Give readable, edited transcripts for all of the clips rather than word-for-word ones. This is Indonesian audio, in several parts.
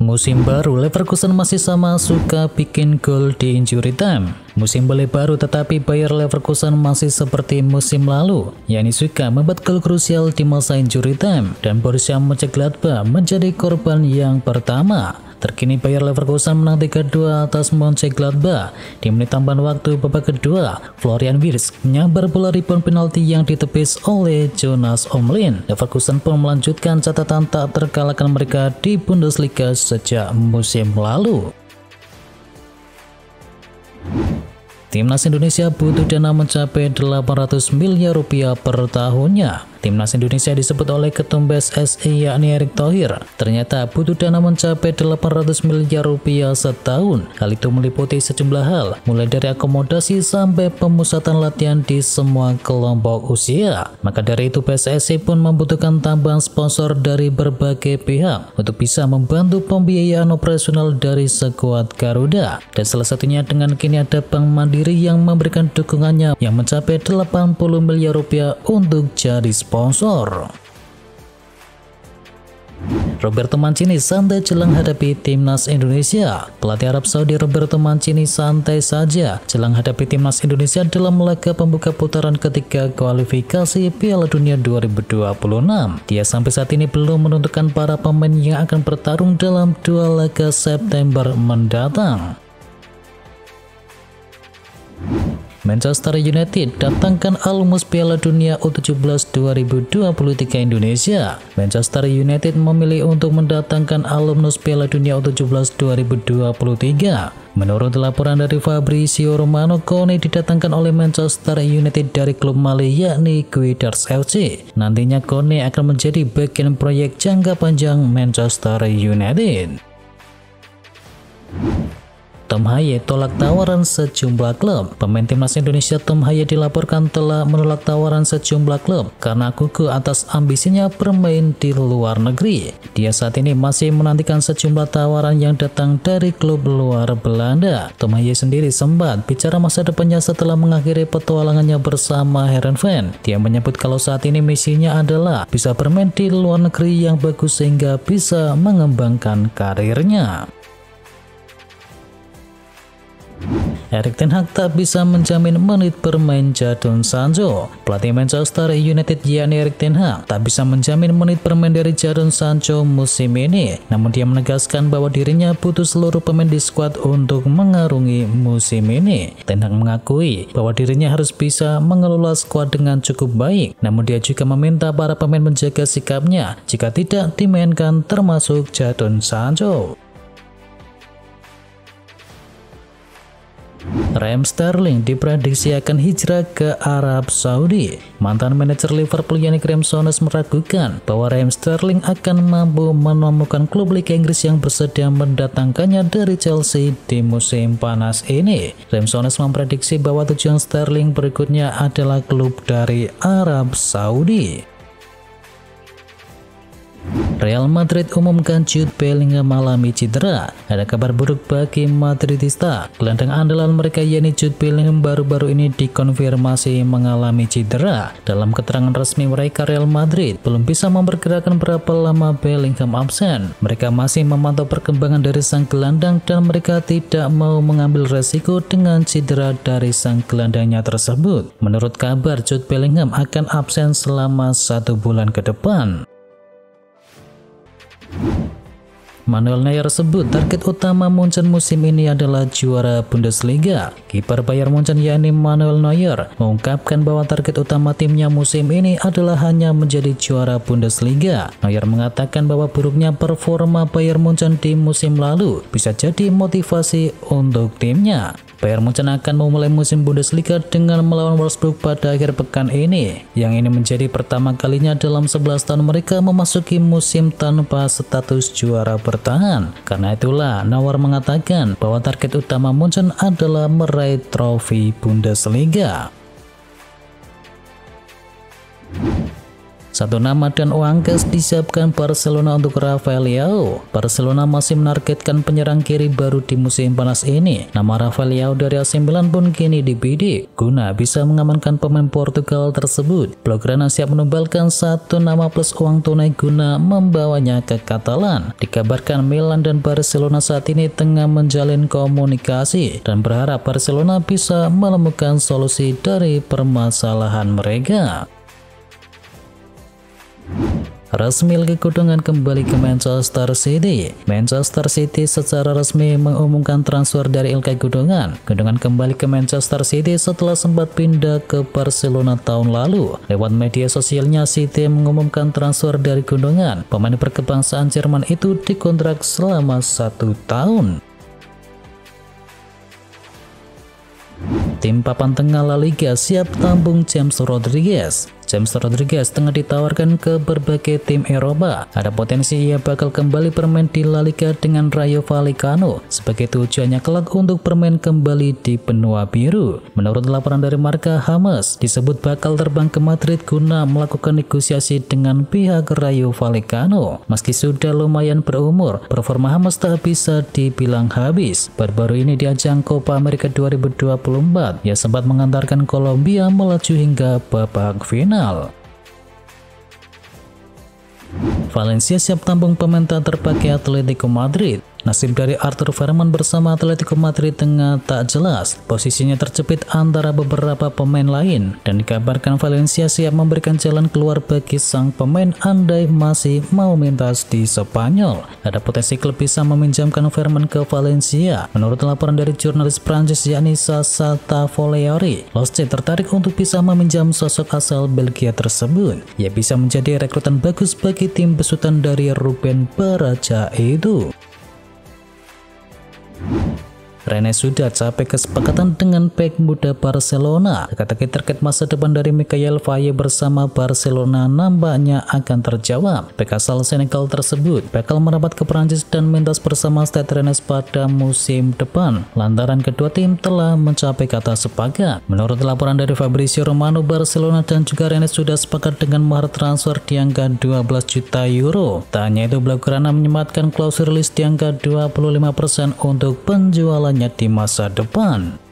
Musim baru, Leverkusen masih sama suka bikin gol di injury time. Musim boleh baru tetapi Bayer Leverkusen masih seperti musim lalu, yakni suka membuat gol krusial di masa injury time, dan Borussia Mönchengladbach menjadi korban yang pertama. Terkini Bayer Leverkusen menang 3-2 atas Mönchengladbach. Di menit tambahan waktu babak kedua, Florian Wirtz menyambar bola rebound penalti yang ditepis oleh Jonas Omlin. Leverkusen pun melanjutkan catatan tak terkalahkan mereka di Bundesliga sejak musim lalu. Timnas Indonesia butuh dana mencapai 800 miliar rupiah per tahunnya. Timnas Indonesia disebut oleh Ketum PSSI yakni Erick Thohir ternyata butuh dana mencapai 800 miliar rupiah setahun. Hal itu meliputi sejumlah hal, mulai dari akomodasi sampai pemusatan latihan di semua kelompok usia. Maka dari itu PSSI pun membutuhkan tambahan sponsor dari berbagai pihak untuk bisa membantu pembiayaan operasional dari skuad Garuda. Dan salah satunya dengan kini ada Bank Mandiri yang memberikan dukungannya yang mencapai 80 miliar rupiah untuk jadi sponsor. Roberto Mancini santai jelang hadapi Timnas Indonesia. Pelatih Arab Saudi Roberto Mancini santai saja jelang hadapi Timnas Indonesia dalam laga pembuka putaran ketiga kualifikasi Piala Dunia 2026. Dia sampai saat ini belum menentukan para pemain yang akan bertarung dalam dua laga September mendatang. Manchester United datangkan alumnus Piala Dunia U17 2023 Indonesia. Manchester United memilih untuk mendatangkan alumnus Piala Dunia U17 2023. Menurut laporan dari Fabrizio Romano, Kone didatangkan oleh Manchester United dari klub Mali yakni Quidders FC. Nantinya Kone akan menjadi bagian proyek jangka panjang Manchester United. Tom Haye tolak tawaran sejumlah klub. Pemain timnas Indonesia Tom Haye dilaporkan telah menolak tawaran sejumlah klub karena gugup atas ambisinya bermain di luar negeri. Dia saat ini masih menantikan sejumlah tawaran yang datang dari klub luar Belanda. Tom Haye sendiri sempat bicara masa depannya setelah mengakhiri petualangannya bersama Heerenveen. Dia menyebut kalau saat ini misinya adalah bisa bermain di luar negeri yang bagus sehingga bisa mengembangkan karirnya. Erik ten Hag tak bisa menjamin menit bermain Jadon Sancho. Pelatih Manchester United yakni Erik ten Hag tak bisa menjamin menit bermain dari Jadon Sancho musim ini. Namun dia menegaskan bahwa dirinya butuh seluruh pemain di skuad untuk mengarungi musim ini. Ten Hag mengakui bahwa dirinya harus bisa mengelola skuad dengan cukup baik. Namun dia juga meminta para pemain menjaga sikapnya jika tidak dimainkan, termasuk Jadon Sancho. Raheem Sterling diprediksi akan hijrah ke Arab Saudi. Mantan manajer Liverpool yakni Graham Souness meragukan bahwa Raheem Sterling akan mampu menemukan klub Liga Inggris yang bersedia mendatangkannya dari Chelsea di musim panas ini. Graham Souness memprediksi bahwa tujuan Sterling berikutnya adalah klub dari Arab Saudi. Real Madrid umumkan Jude Bellingham mengalami cedera. Ada kabar buruk bagi Madridista. Gelandang andalan mereka yakni Jude Bellingham baru-baru ini dikonfirmasi mengalami cedera. Dalam keterangan resmi mereka, Real Madrid belum bisa memperkirakan berapa lama Bellingham absen. Mereka masih memantau perkembangan dari sang gelandang dan mereka tidak mau mengambil resiko dengan cedera dari sang gelandangnya tersebut. Menurut kabar, Jude Bellingham akan absen selama 1 bulan ke depan. Manuel Neuer sebut target utama Munchen musim ini adalah juara Bundesliga. Kiper Bayern Munchen yakni Manuel Neuer mengungkapkan bahwa target utama timnya musim ini adalah hanya menjadi juara Bundesliga. Neuer mengatakan bahwa buruknya performa Bayern Munchen di musim lalu bisa jadi motivasi untuk timnya. Bayern Munchen akan memulai musim Bundesliga dengan melawan Wolfsburg pada akhir pekan ini. Yang ini menjadi pertama kalinya dalam 11 tahun mereka memasuki musim tanpa status juara bertahan. Karena itulah Neuer mengatakan bahwa target utama Munchen adalah meraih trofi Bundesliga. Satu nama dan uang cash disiapkan Barcelona untuk Rafael Leao. Barcelona masih menargetkan penyerang kiri baru di musim panas ini. Nama Rafael Leao dari AC Milan pun kini dibidik guna bisa mengamankan pemain Portugal tersebut. Blaugrana siap menumbalkan satu nama plus uang tunai guna membawanya ke Catalan. Dikabarkan Milan dan Barcelona saat ini tengah menjalin komunikasi dan berharap Barcelona bisa menemukan solusi dari permasalahan mereka. Resmi Ilkay Gundogan kembali ke Manchester City. Manchester City secara resmi mengumumkan transfer dari Ilkay Gundogan. Gundogan kembali ke Manchester City setelah sempat pindah ke Barcelona tahun lalu. Lewat media sosialnya, City mengumumkan transfer dari Gundogan. Pemain berkebangsaan Jerman itu dikontrak selama 1 tahun. Tim papan tengah La Liga siap tampung James Rodriguez. James Rodriguez tengah ditawarkan ke berbagai tim Eropa. Ada potensi ia bakal kembali bermain di La Liga dengan Rayo Vallecano sebagai tujuannya kelak untuk bermain kembali di benua biru. Menurut laporan dari Marca, James disebut bakal terbang ke Madrid guna melakukan negosiasi dengan pihak Rayo Vallecano. Meski sudah lumayan berumur, performa James tak bisa dibilang habis. Baru-baru ini di ajang Copa America 2024, ia sempat mengantarkan Kolombia melaju hingga babak final. Valencia siap tampung pemain tak terpakai Atletico Madrid. Nasib dari Arthur Verman bersama Atletico Madrid tengah tak jelas. Posisinya terjepit antara beberapa pemain lain dan dikabarkan Valencia siap memberikan jalan keluar bagi sang pemain andai masih mau mentas di Spanyol. Ada potensi klub bisa meminjamkan Verman ke Valencia. Menurut laporan dari jurnalis Prancis yakni Sasa Tavoleori, Losce tertarik untuk bisa meminjam sosok asal Belgia tersebut. Ia bisa menjadi rekrutan bagus bagi tim besutan dari Ruben Baraja itu. Rennes sudah capai kesepakatan dengan bek muda Barcelona. Teka-teki terkait masa depan dari Mikayil Faye bersama Barcelona nampaknya akan terjawab. Bek asal Senegal tersebut bakal merapat ke Prancis dan mentas bersama Stade Rennes pada musim depan. Lantaran kedua tim telah mencapai kata sepakat. Menurut laporan dari Fabrizio Romano, Barcelona dan juga Rennes sudah sepakat dengan mahar transfer di angka 12 juta euro. Tak hanya itu, Blaugrana menyematkan klausul rilis di angka 25% untuk penjualan di masa depan.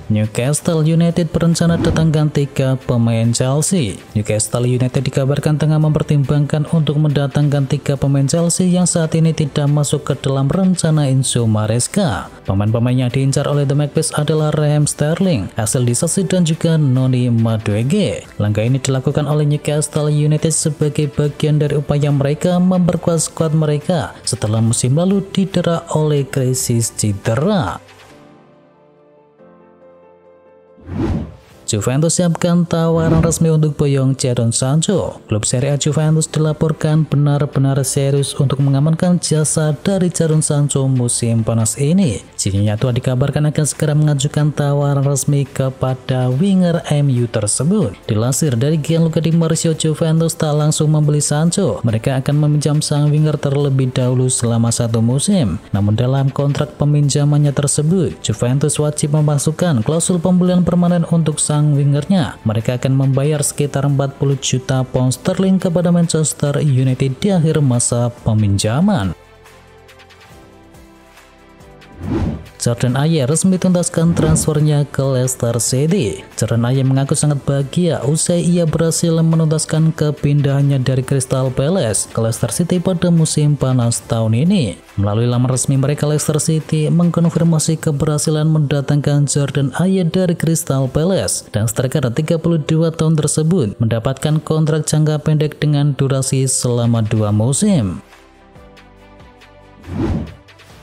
Newcastle United berencana datangkan 3 pemain Chelsea. Newcastle United dikabarkan tengah mempertimbangkan untuk mendatangkan 3 pemain Chelsea yang saat ini tidak masuk ke dalam rencana Enzo Maresca. Pemain-pemain yang diincar oleh The Magpies adalah Raheem Sterling, Axel Disasi dan juga Noni Madueke. Langkah ini dilakukan oleh Newcastle United sebagai bagian dari upaya mereka memperkuat skuad mereka setelah musim lalu didera oleh krisis cedera. Juventus siapkan tawaran resmi untuk boyong Jadon Sancho. Klub Serie A Juventus dilaporkan benar-benar serius untuk mengamankan jasa dari Jadon Sancho musim panas ini. Cininya tua dikabarkan akan segera mengajukan tawaran resmi kepada winger MU tersebut. Dilansir dari Gianluca Di Marzio, Juventus tak langsung membeli Sancho. Mereka akan meminjam sang winger terlebih dahulu selama 1 musim. Namun dalam kontrak peminjamannya tersebut, Juventus wajib memasukkan klausul pembelian permanen untuk sang wingernya. Mereka akan membayar sekitar 40 juta pound sterling kepada Manchester United di akhir masa peminjaman. Jordan Ayew resmi tuntaskan transfernya ke Leicester City. Jordan Ayew mengaku sangat bahagia usai ia berhasil menuntaskan kepindahannya dari Crystal Palace ke Leicester City pada musim panas tahun ini. Melalui laman resmi mereka, Leicester City mengkonfirmasi keberhasilan mendatangkan Jordan Ayew dari Crystal Palace, dan striker 32 tahun tersebut mendapatkan kontrak jangka pendek dengan durasi selama 2 musim.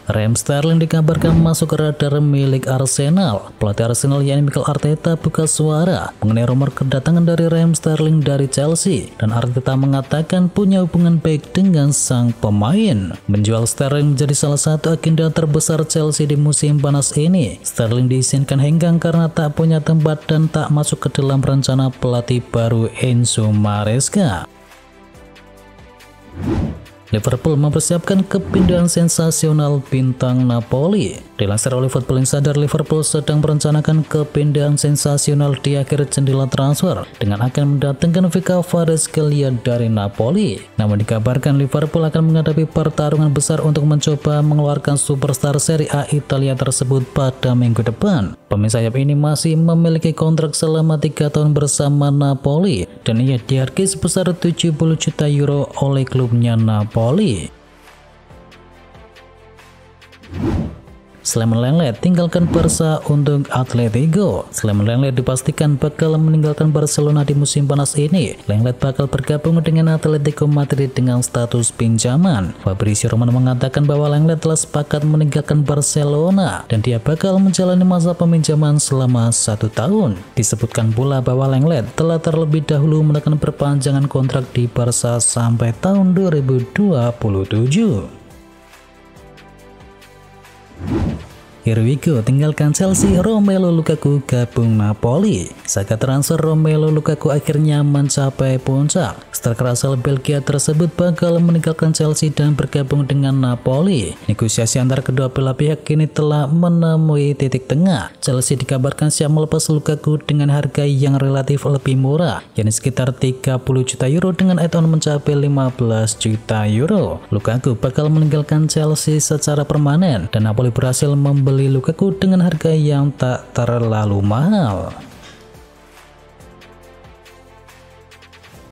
Raheem Sterling dikabarkan masuk ke radar milik Arsenal. Pelatih Arsenal yakni Mikel Arteta buka suara mengenai rumor kedatangan dari Raheem Sterling dari Chelsea, dan Arteta mengatakan punya hubungan baik dengan sang pemain. Menjual Sterling menjadi salah satu agenda terbesar Chelsea di musim panas ini. Sterling diizinkan henggang karena tak punya tempat dan tak masuk ke dalam rencana pelatih baru Enzo Maresca. Liverpool mempersiapkan kepindahan sensasional bintang Napoli. Dilansir oleh Football Insider, Liverpool sedang merencanakan kepindahan sensasional di akhir jendela transfer dengan akan mendatangkan Kvaratskhelia dari Napoli. Namun dikabarkan Liverpool akan menghadapi pertarungan besar untuk mencoba mengeluarkan superstar Serie A Italia tersebut pada minggu depan. Pemain sayap ini masih memiliki kontrak selama 3 tahun bersama Napoli dan ia dihargai sebesar 70 juta euro oleh klubnya Napoli. Sleman Lenglet tinggalkan Barca untuk Atletico. Sleman Lenglet dipastikan bakal meninggalkan Barcelona di musim panas ini. Lenglet bakal bergabung dengan Atletico Madrid dengan status pinjaman. Fabrizio Romano mengatakan bahwa Lenglet telah sepakat meninggalkan Barcelona dan dia bakal menjalani masa peminjaman selama 1 tahun. Disebutkan pula bahwa Lenglet telah terlebih dahulu menekan perpanjangan kontrak di Barca sampai tahun 2027. Here we go, tinggalkan Chelsea, Romelu Lukaku gabung Napoli. Saga transfer Romelu Lukaku akhirnya mencapai puncak. Striker asal Belgia tersebut bakal meninggalkan Chelsea dan bergabung dengan Napoli. Negosiasi antara kedua belah pihak kini telah menemui titik tengah. Chelsea dikabarkan siap melepas Lukaku dengan harga yang relatif lebih murah, yakni sekitar 30 juta euro dengan add-on mencapai 15 juta euro. Lukaku bakal meninggalkan Chelsea secara permanen dan Napoli berhasil membeli Lukaku dengan harga yang tak terlalu mahal.